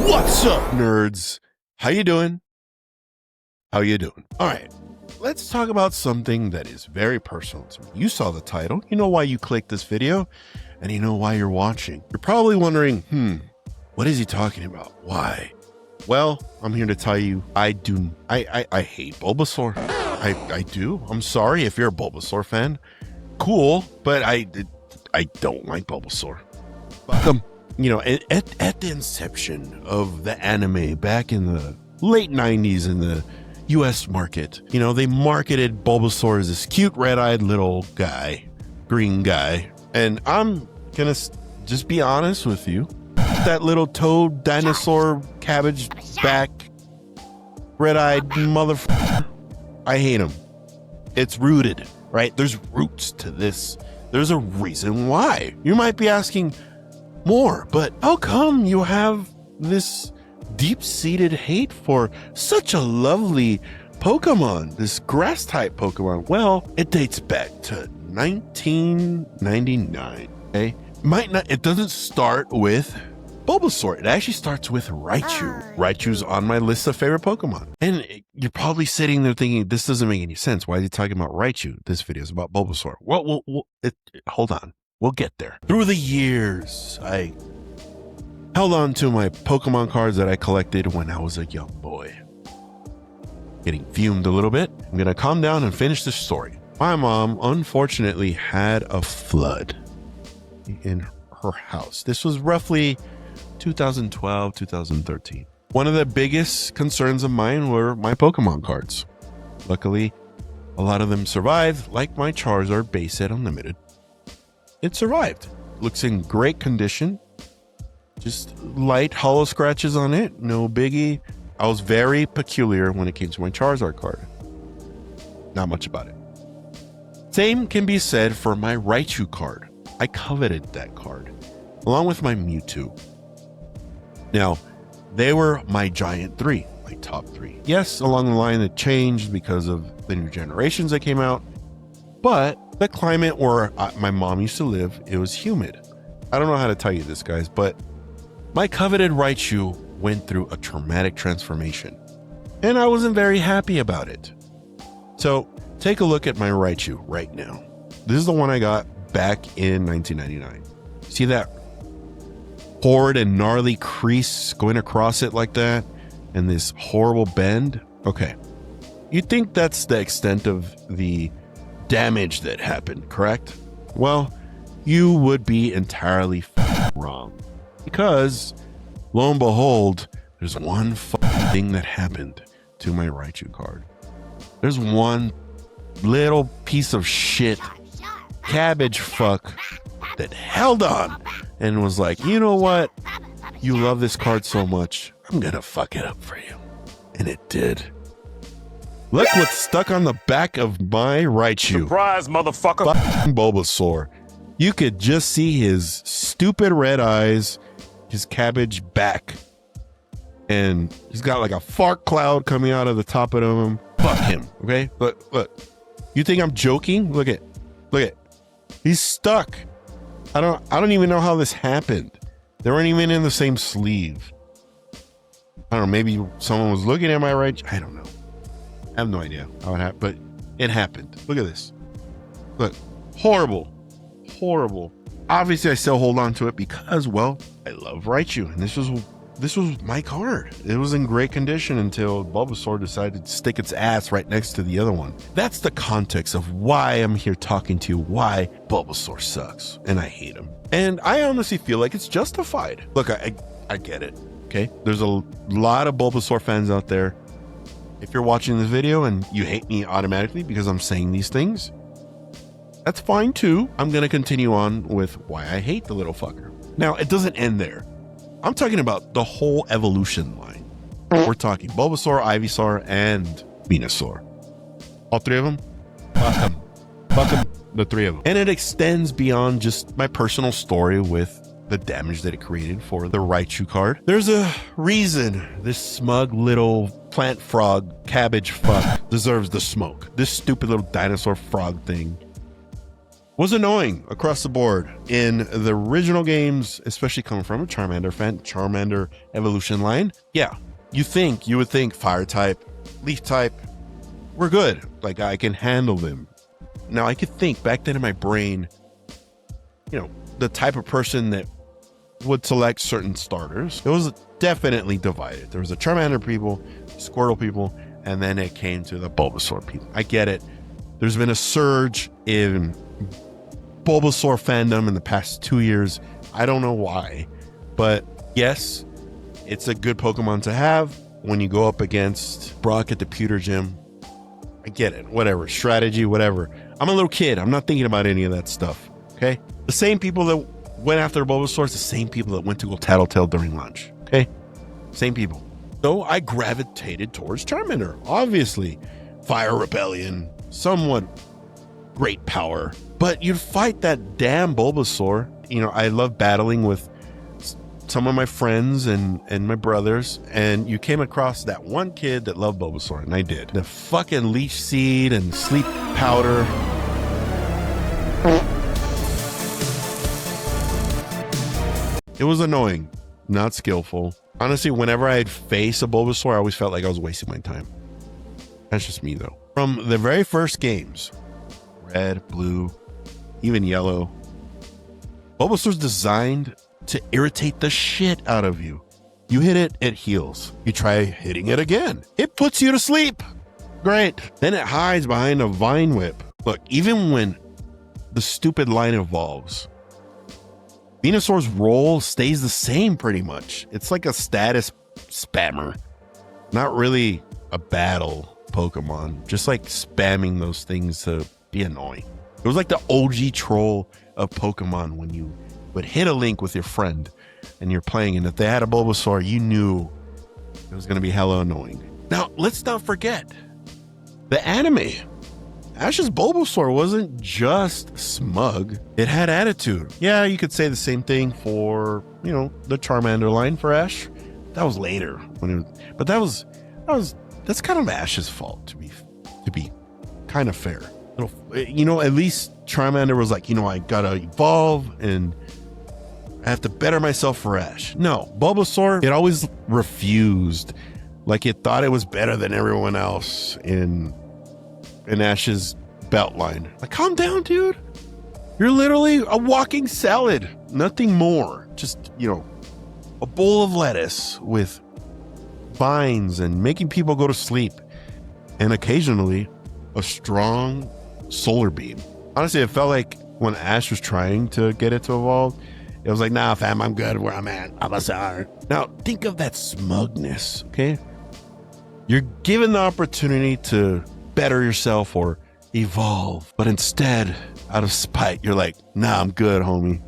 What's up, nerds? How you doing? How you doing? All right, let's talk about something that is very personal to me. You saw the title. You know why you clicked this video, and you know why you're watching. You're probably wondering, what is he talking about? Why? Well, I'm here to tell you, I hate Bulbasaur. I do. I'm sorry if you're a Bulbasaur fan. Cool, but I don't like Bulbasaur. You know, at the inception of the anime back in the late 90s in the US market, you know, they marketed Bulbasaur as this cute red-eyed little guy, green guy. And I'm gonna just be honest with you. That little toad dinosaur cabbage back red-eyed motherfucker, I hate him. It's rooted, right? There's roots to this. There's a reason why. You might be asking more, but how come you have this deep-seated hate for such a lovely Pokemon, this grass-type Pokemon? Well, it dates back to 1999. Okay, it doesn't start with Bulbasaur. It actually starts with Raichu. Raichu's on my list of favorite Pokemon. And you're probably sitting there thinking, this doesn't make any sense. Why is he talking about Raichu? This video is about Bulbasaur. Well, hold on. We'll get there. Through the years, I held on to my Pokemon cards that I collected when I was a young boy. Getting fumed a little bit. I'm going to calm down and finish this story. My mom, unfortunately, had a flood in her house. This was roughly 2012, 2013. One of the biggest concerns of mine were my Pokemon cards. Luckily, a lot of them survived, like my Charizard base set unlimited. It survived. Looks in great condition. Just light hollow scratches on it. No biggie. I was very peculiar when it came to my Charizard card. Not much about it. Same can be said for my Raichu card. I coveted that card, along with my Mewtwo. Now, they were my giant three, my top three. Yes, along the line it changed because of the new generations that came out, but the climate where my mom used to live, it was humid. I don't know how to tell you this, guys, but my coveted Raichu went through a traumatic transformation, and I wasn't very happy about it. So take a look at my Raichu right now. This is the one I got back in 1999. See that horrid and gnarly crease going across it like that, and this horrible bend? Okay, you think that's the extent of the damage that happened, correct? Well, you would be entirely wrong, because lo and behold, there's one thing that happened to my Raichu card. There's one little piece of shit cabbage fuck that held on and was like, you know what? You love this card so much, I'm gonna fuck it up for you. And it did. Look what's stuck on the back of my Raichu. Surprise, motherfucker. Bulbasaur. You could just see his stupid red eyes, his cabbage back, and he's got like a fart cloud coming out of the top of him. Fuck him, okay? Look. You think I'm joking? Look at. He's stuck. I don't even know how this happened. They weren't even in the same sleeve. I don't know, maybe someone was looking at my Raichu. I don't know. I have no idea how it happened, but it happened. Look at this. Look, horrible. Obviously, I still hold on to it because, well, I love Raichu, and this was my card. It was in great condition until Bulbasaur decided to stick its ass right next to the other one. That's the context of why I'm here talking to you, why Bulbasaur sucks, and I hate him. And I honestly feel like it's justified. Look, I get it, okay? There's a lot of Bulbasaur fans out there. If you're watching this video and you hate me automatically because I'm saying these things, that's fine too. I'm going to continue on with why I hate the little fucker. Now, it doesn't end there. I'm talking about the whole evolution line. We're talking Bulbasaur, Ivysaur, and Venusaur. All three of them? Fuck them. The three of them. And it extends beyond just my personal story with the damage that it created for the Raichu card. There's a reason this smug little plant frog cabbage fuck deserves the smoke. This stupid little dinosaur frog thing was annoying across the board in the original games, especially coming from a Charmander fan, Charmander evolution line. Yeah, you would think fire type, leaf type, we're good. Like I can handle them. Now I could think back then in my brain, you know, the type of person that would select certain starters. It was definitely divided. There was the Charmander people, Squirtle people, and then it came to the Bulbasaur people. I get it. There's been a surge in Bulbasaur fandom in the past 2 years. I don't know why, but yes, it's a good Pokemon to have when you go up against Brock at the pewter gym. I get it. Whatever. Strategy, whatever. I'm a little kid. I'm not thinking about any of that stuff. Okay? The same people that went after Bulbasaur is the same people that went to go tattletale during lunch. Okay? Same people. So I gravitated towards Charmander. Obviously, Fire Rebellion, somewhat great power. But you fight that damn Bulbasaur. You know, I love battling with some of my friends and my brothers, and you came across that one kid that loved Bulbasaur, and I did. The fucking Leech Seed and Sleep Powder. It was annoying, not skillful. Honestly, whenever I'd face a Bulbasaur, I always felt like I was wasting my time. That's just me, though. From the very first games, Red, Blue, even Yellow, Bulbasaur's designed to irritate the shit out of you. You hit it, it heals. You try hitting it again. It puts you to sleep. Great. Then it hides behind a Vine Whip. Look, even when the stupid line evolves, Venusaur's role stays the same pretty much. It's like a status spammer. Not really a battle Pokemon. Just like spamming those things to be annoying. It was like the OG troll of Pokemon when you would hit a link with your friend and you're playing, and if they had a Bulbasaur, you knew it was going to be hella annoying. Now, let's not forget the anime. Ash's Bulbasaur wasn't just smug. It had attitude. Yeah, you could say the same thing for, you know, the Charmander line for Ash. That was later when it was, but that's kind of Ash's fault to be kind of fair. You know, at least Charmander was like, you know, I gotta evolve and I have to better myself for Ash. No, Bulbasaur, it always refused. Like it thought it was better than everyone else in Ash's belt line. Like, calm down, dude. You're literally a walking salad. Nothing more. Just, you know, a bowl of lettuce with vines and making people go to sleep. And occasionally a strong solar beam. Honestly, it felt like when Ash was trying to get it to evolve, it was like, nah, fam, I'm good where I'm at. Bulbasaur. Now, think of that smugness, okay? You're given the opportunity to better yourself or evolve, but instead, out of spite, you're like, nah, I'm good, homie.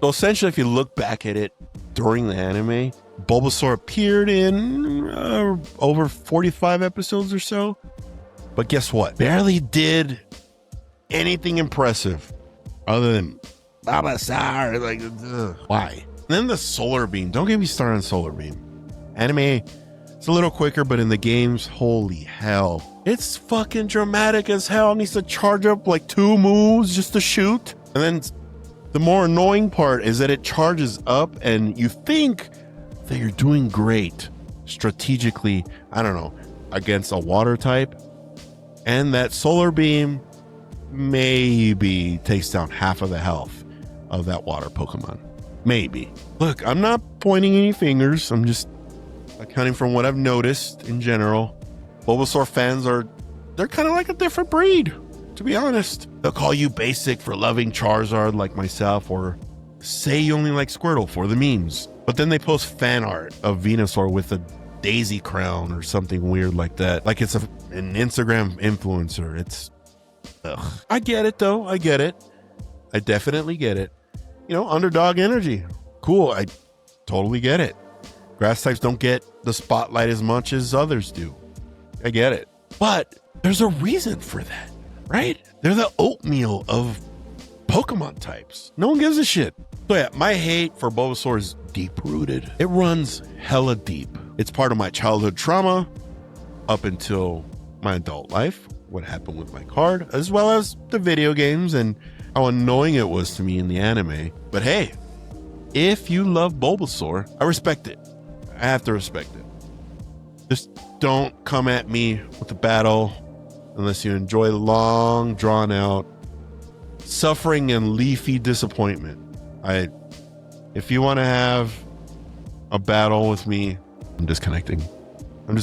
So essentially, if you look back at it during the anime, Bulbasaur appeared in over 45 episodes or so. But guess what? Barely did anything impressive other than Bulbasaur. Like, why? And then the solar beam. Don't get me started on solar beam. Anime, it's a little quicker, but in the games, holy hell. It's fucking dramatic as hell. It needs to charge up like 2 moves just to shoot. And then the more annoying part is that it charges up and you think that you're doing great strategically, I don't know, against a water type. And that solar beam maybe takes down half of the health of that water Pokemon. Maybe. Look, I'm not pointing any fingers. I'm just accounting from what I've noticed in general. Bulbasaur fans they're kind of like a different breed, to be honest. They'll call you basic for loving Charizard like myself, or say you only like Squirtle for the memes. But then they post fan art of Venusaur with a daisy crown or something weird like that. Like it's an Instagram influencer. It's, ugh. I get it though. I get it. I definitely get it. You know, underdog energy. Cool. I totally get it. Grass types don't get the spotlight as much as others do. I get it. But there's a reason for that, right? They're the oatmeal of Pokemon types. No one gives a shit. So yeah, my hate for Bulbasaur is deep-rooted. It runs hella deep. It's part of my childhood trauma up until my adult life, what happened with my card, as well as the video games and how annoying it was to me in the anime. But hey, if you love Bulbasaur, I respect it. I have to respect it. Just don't come at me with a battle unless you enjoy long, drawn out, suffering and leafy disappointment. If you want to have a battle with me, I'm disconnecting. I'm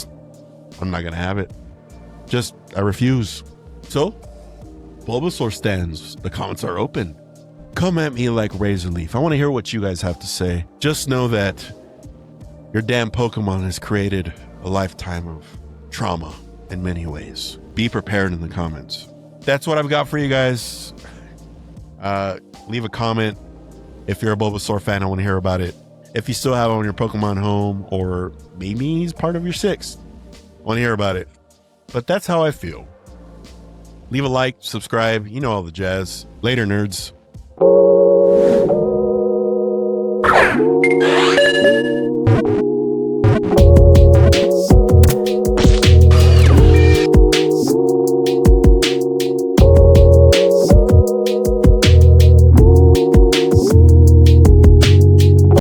not going to have it. I refuse. So, Bulbasaur stands. The comments are open. Come at me like razor leaf. I want to hear what you guys have to say. Just know that your damn Pokemon has created a lifetime of trauma in many ways. Be prepared in the comments. That's what I've got for you guys. Leave a comment. If you're a Bulbasaur fan, I want to hear about it. If you still have him on your Pokemon home, or maybe he's part of your 6, I want to hear about it. But that's how I feel. Leave a like, subscribe, you know all the jazz. Later, nerds.